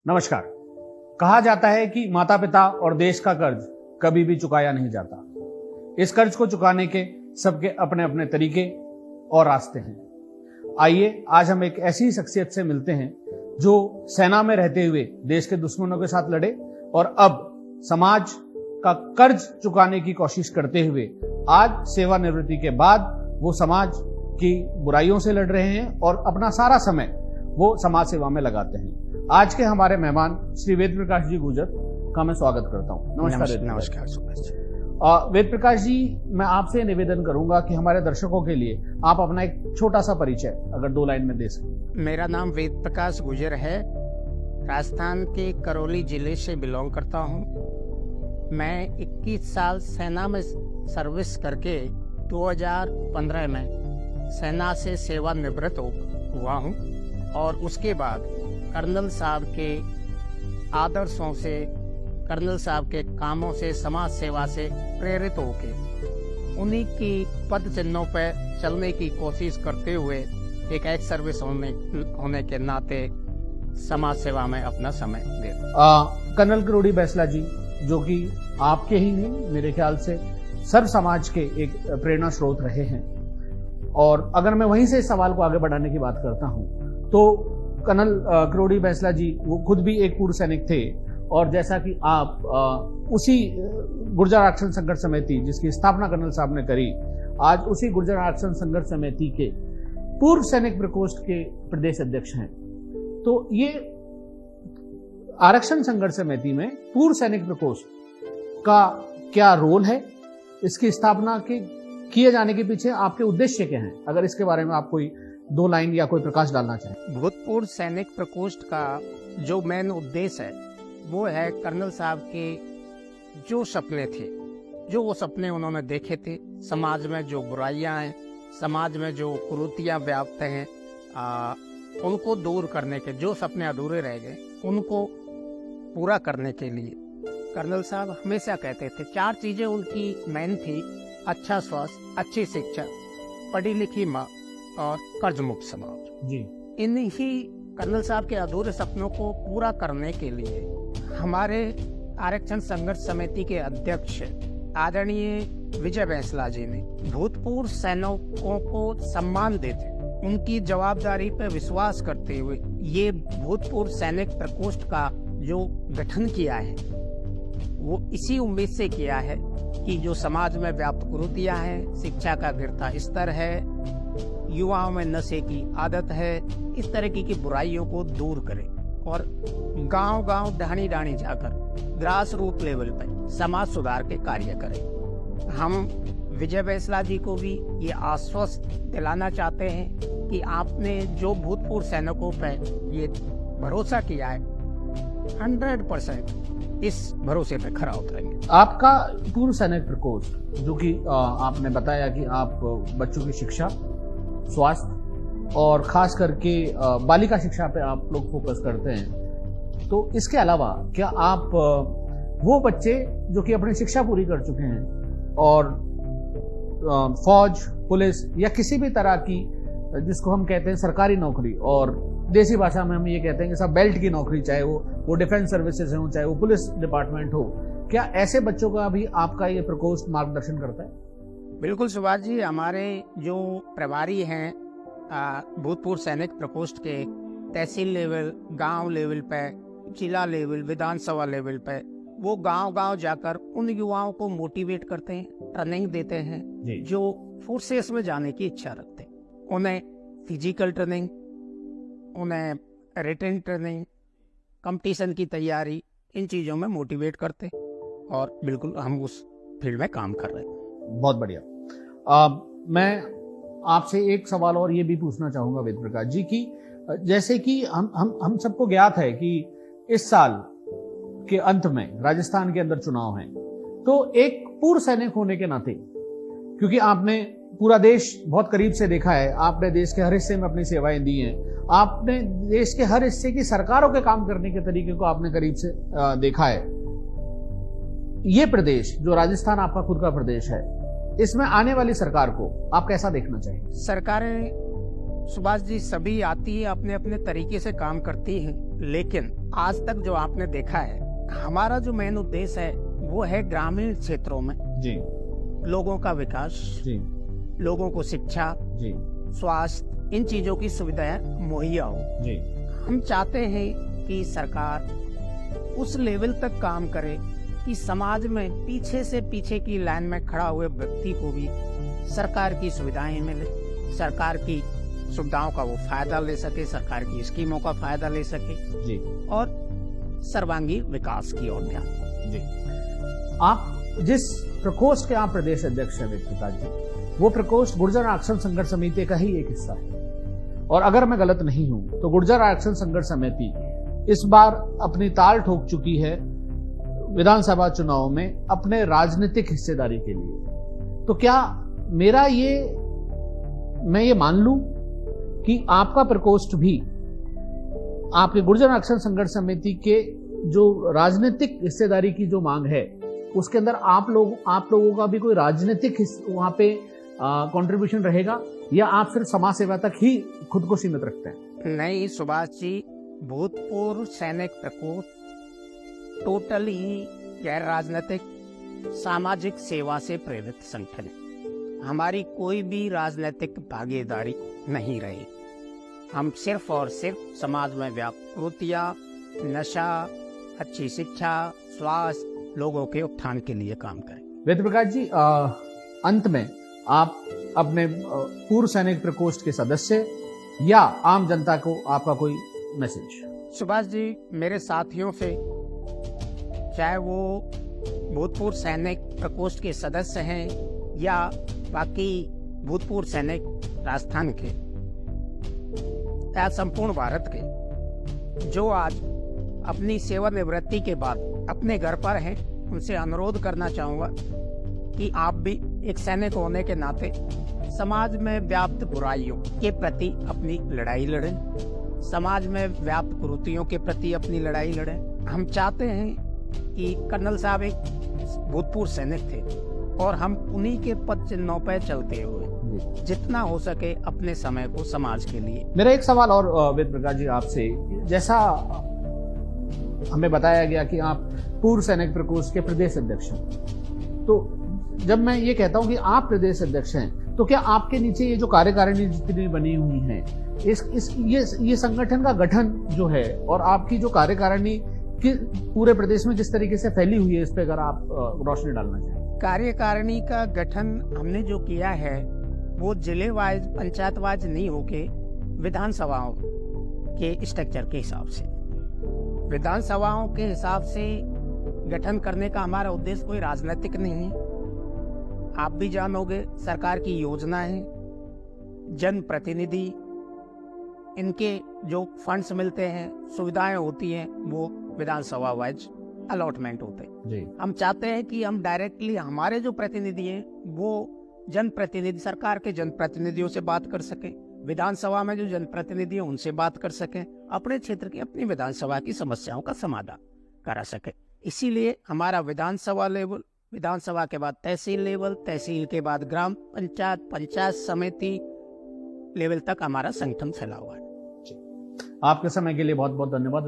नमस्कार। कहा जाता है कि माता पिता और देश का कर्ज कभी भी चुकाया नहीं जाता। इस कर्ज को चुकाने के सबके अपने अपने तरीके और रास्ते हैं। आइए आज हम एक ऐसी शख्सियत से मिलते हैं जो सेना में रहते हुए देश के दुश्मनों के साथ लड़े और अब समाज का कर्ज चुकाने की कोशिश करते हुए आज सेवानिवृत्ति के बाद वो समाज की बुराइयों से लड़ रहे हैं और अपना सारा समय वो समाज सेवा में लगाते हैं। आज के हमारे मेहमान श्री वेद प्रकाश जी गुजर का मैं स्वागत करता हूं। नमस्कार। नमस्कार सुभाष जी। वेद प्रकाश जी, मैं आपसे निवेदन करूंगा कि हमारे दर्शकों के लिए आप अपना एक छोटा सा परिचय अगर 2 लाइन में दे सकें। मेरा नाम वेद प्रकाश गुजर है। राजस्थान के करौली जिले से बिलोंग करता हूँ। मैं 21 साल सेना में सर्विस करके 2015 में सेना से सेवानिवृत्त हुआ हूँ और उसके बाद कर्नल साहब के आदर्शों से, कर्नल साहब के कामों से, समाज सेवा से प्रेरित होकर उन्हीं की पद चिन्हों पर चलने की कोशिश करते हुए एक एक्स सर्विस होने के नाते समाज सेवा में अपना समय दे। कर्नल किरोड़ी बैसला जी, जो कि आपके ही नहीं मेरे ख्याल से सर्व समाज के एक प्रेरणा स्रोत रहे हैं, और अगर मैं वहीं से इस सवाल को आगे बढ़ाने की बात करता हूं तो कर्नल किरोड़ी बैसला जी वो खुद भी एक पूर्व सैनिक थे, और जैसा कि आप उसी गुर्जर आरक्षण संघर्ष समिति जिसकी स्थापना कर्नल साहब ने करी, आज उसी गुर्जर आरक्षण संघर्ष समिति के पूर्व सैनिक प्रकोष्ठ के प्रदेश अध्यक्ष हैं। तो ये आरक्षण संघर्ष समिति में पूर्व सैनिक प्रकोष्ठ का क्या रोल है, इसकी स्थापना के किए जाने के पीछे आपके उद्देश्य क्या हैं, अगर इसके बारे में आप कोई 2 लाइन या कोई प्रकाश डालना चाहें। भूतपूर्व सैनिक प्रकोष्ठ का जो मेन उद्देश्य है वो है कर्नल साहब के जो सपने थे, जो वो सपने उन्होंने देखे थे, समाज में जो बुराइयां हैं, समाज में जो कुरीतियां व्याप्त हैं, उनको दूर करने के, जो सपने अधूरे रह गए उनको पूरा करने के लिए कर्नल साहब हमेशा कहते थे 4 चीजें उनकी मेन थी: अच्छा स्वास्थ्य, अच्छी शिक्षा, पढ़ी लिखी माँ और कर्ज मुक्त समाज जी। इन्हीं कर्नल साहब के अधूरे सपनों को पूरा करने के लिए हमारे आरक्षण संघर्ष समिति के अध्यक्ष आदरणीय विजय बैसला जी ने भूतपूर्व सैनिकों को सम्मान देते, उनकी जवाबदारी पर विश्वास करते हुए ये भूतपूर्व सैनिक प्रकोष्ठ का जो गठन किया है वो इसी उम्मीद से किया है कि जो समाज में व्याप्त कुरीतियां हैं, शिक्षा का गिरता स्तर है, युवाओं में नशे की आदत है, इस तरह की बुराइयों को दूर करें और गांव-गांव, डाणी-डाणी जाकर ग्रास रूट लेवल पर समाज सुधार के कार्य करें। हम विजय बैसला जी को भी ये आश्वस्त दिलाना चाहते हैं कि आपने जो भूतपूर्व सैनिकों पर ये भरोसा किया है 100% इस भरोसे पे खरा उतरेंगे। आपका पूर्व सैनिक प्रकोष्ठ, जो कि आपने बताया कि आप बच्चों की शिक्षा, स्वास्थ्य और खास करके बालिका शिक्षा पे आप लोग फोकस करते हैं, तो इसके अलावा क्या आप वो बच्चे जो कि अपनी शिक्षा पूरी कर चुके हैं और फौज, पुलिस या किसी भी तरह की जिसको हम कहते हैं सरकारी नौकरी, और देसी भाषा में हम ये कहते हैं कि सब बेल्ट की नौकरी, चाहे वो डिफेंस सर्विसेज हो, चाहे वो पुलिस डिपार्टमेंट हो, क्या ऐसे बच्चों का भी आपका ये प्रकोष्ठ मार्गदर्शन करता है? बिल्कुल सुभाष जी, हमारे जो प्रभारी हैं भूतपूर्व सैनिक प्रकोष्ठ के तहसील लेवल, गांव लेवल पे, जिला लेवल, विधानसभा लेवल पे, वो गांव-गांव जाकर उन युवाओं को मोटिवेट करते हैं, ट्रेनिंग देते हैं जो फोर्सेस में जाने की इच्छा रखते हैं। उन्हें फिजिकल ट्रेनिंग, उन्हें रिटन ट्रेनिंग, कंपटीशन की तैयारी, इन चीज़ों में मोटिवेट करते हैं और बिल्कुल हम उस फील्ड में काम कर रहे हैं। बहुत बढ़िया। मैं आपसे एक सवाल और ये भी पूछना चाहूँगा वेद प्रकाश जी की, जैसे कि हम सबको ज्ञात है कि इस साल के अंत में राजस्थान के अंदर चुनाव हैं, तो एक पूर्व सैनिक होने के नाते, क्योंकि आपने पूरा देश बहुत करीब से देखा है, आपने देश के हर हिस्से में अपनी सेवाएं दी हैं, आपने देश के हर हिस्से की सरकारों के काम करने के तरीके को आपने करीब से देखा है। ये प्रदेश जो राजस्थान आपका खुद का प्रदेश है, इसमें आने वाली सरकार को आप कैसा देखना चाहिए? सरकारें सुभाष जी सभी आती है, अपने अपने तरीके से काम करती हैं, लेकिन आज तक जो आपने देखा है, हमारा जो मेन उद्देश्य है वो है ग्रामीण क्षेत्रों में जी लोगों का विकास, जी लोगों को शिक्षा, जी स्वास्थ्य, इन चीजों की सुविधाएं मुहैया हो। जी हम चाहते हैं कि सरकार उस लेवल तक काम करे कि समाज में पीछे से पीछे की लाइन में खड़ा हुए व्यक्ति को भी सरकार की सुविधाएं मिले, सरकार की सुविधाओं का वो फायदा ले सके, सरकार की स्कीमों का फायदा ले सके जी और सर्वांगी विकास की ओर ध्यान। जी। आप जिस प्रकोष्ठ के आप प्रदेश अध्यक्ष हैं वेद प्रकाश जी, वो प्रकोष्ठ गुर्जर आरक्षण संघर्ष समिति का ही एक हिस्सा है। और अगर मैं गलत नहीं हूं तो गुर्जर आरक्षण संघर्ष समिति इस बार अपनी ताल ठोक चुकी है विधानसभा चुनाव में अपने राजनीतिक हिस्सेदारी के लिए। तो क्या मैं ये मान लूं कि आपका प्रकोष्ठ भी आपके गुर्जर आरक्षण संघर्ष समिति के जो राजनीतिक हिस्सेदारी की जो मांग है उसके अंदर आप लोगों का भी कोई राजनीतिक वहां पे कंट्रीब्यूशन रहेगा, या आप सिर्फ समाज सेवा तक ही खुद को सीमित रखते हैं? नहीं सुभाष जी, भूतपूर्व सैनिक प्रकोष्ठ टोटल ही गैर राजनीतिक सामाजिक सेवा से प्रेरित संगठन है। हमारी कोई भी राजनीतिक भागीदारी नहीं रही। हम सिर्फ और सिर्फ समाज में व्याप्त कुरीतियां, नशा, अच्छी शिक्षा, स्वास्थ्य, लोगों के उत्थान के लिए काम करें। वेद प्रकाश जी, अंत में आप अपने पूर्व सैनिक प्रकोष्ठ के सदस्य या आम जनता को आपका कोई मैसेज? सुभाष जी, मेरे साथियों से, चाहे वो भूतपूर्व सैनिक प्रकोष्ठ के सदस्य हैं या बाकी भूतपूर्व सैनिक राजस्थान के या संपूर्ण भारत के, जो आज अपनी सेवानिवृत्ति के बाद अपने घर पर हैं, उनसे अनुरोध करना चाहूंगा कि आप भी एक सैनिक होने के नाते समाज में व्याप्त बुराइयों के प्रति अपनी लड़ाई लड़ें, समाज में व्याप्त कुरीतियों के प्रति अपनी लड़ाई लड़ें। हम चाहते हैं कि कर्नल साहब एक भूतपूर्व सैनिक थे और हम उन्हीं के पद चिन्हों पर चलते हुए जितना हो सके अपने समय को समाज के लिए। मेरा एक सवाल और वेद प्रकाश जी आपसे, जैसा हमें बताया गया कि आप पूर्व सैनिक प्रकोष्ठ के प्रदेश अध्यक्ष हैं, तो जब मैं ये कहता हूं कि आप प्रदेश अध्यक्ष हैं, तो क्या आपके नीचे ये जो कार्यकारिणी जितनी बनी हुई है, ये संगठन का गठन जो है और आपकी जो कार्यकारिणी कि पूरे प्रदेश में जिस तरीके से फैली हुई है, इस पे अगर आप रोशनी डालना चाहें? कार्यकारिणी का गठन हमने जो किया है वो जिले वाइज, पंचायत वाइज नहीं होके विधानसभाओं के स्ट्रक्चर के हिसाब से, विधानसभाओं के हिसाब से गठन करने का हमारा उद्देश्य कोई राजनीतिक नहीं है। आप भी जानोगे, सरकार की योजनाएं, जनप्रतिनिधि, इनके जो फंड्स मिलते हैं, सुविधाएं होती हैं, वो विधानसभा वाइज अलॉटमेंट होते हैं। हम चाहते हैं कि हम डायरेक्टली हमारे जो प्रतिनिधि हैं वो जनप्रतिनिधि, सरकार के जनप्रतिनिधियों से बात कर सकें, विधानसभा में जो जनप्रतिनिधि हैं उनसे बात कर सकें, अपने क्षेत्र की अपनी विधानसभा की समस्याओं का समाधान करा सके। इसीलिए हमारा विधानसभा लेवल, विधानसभा के बाद तहसील लेवल, तहसील के बाद ग्राम पंचायत, पंचायत समिति लेवल तक हमारा संगठन फैला हुआ है। आपके समय के लिए बहुत बहुत धन्यवाद।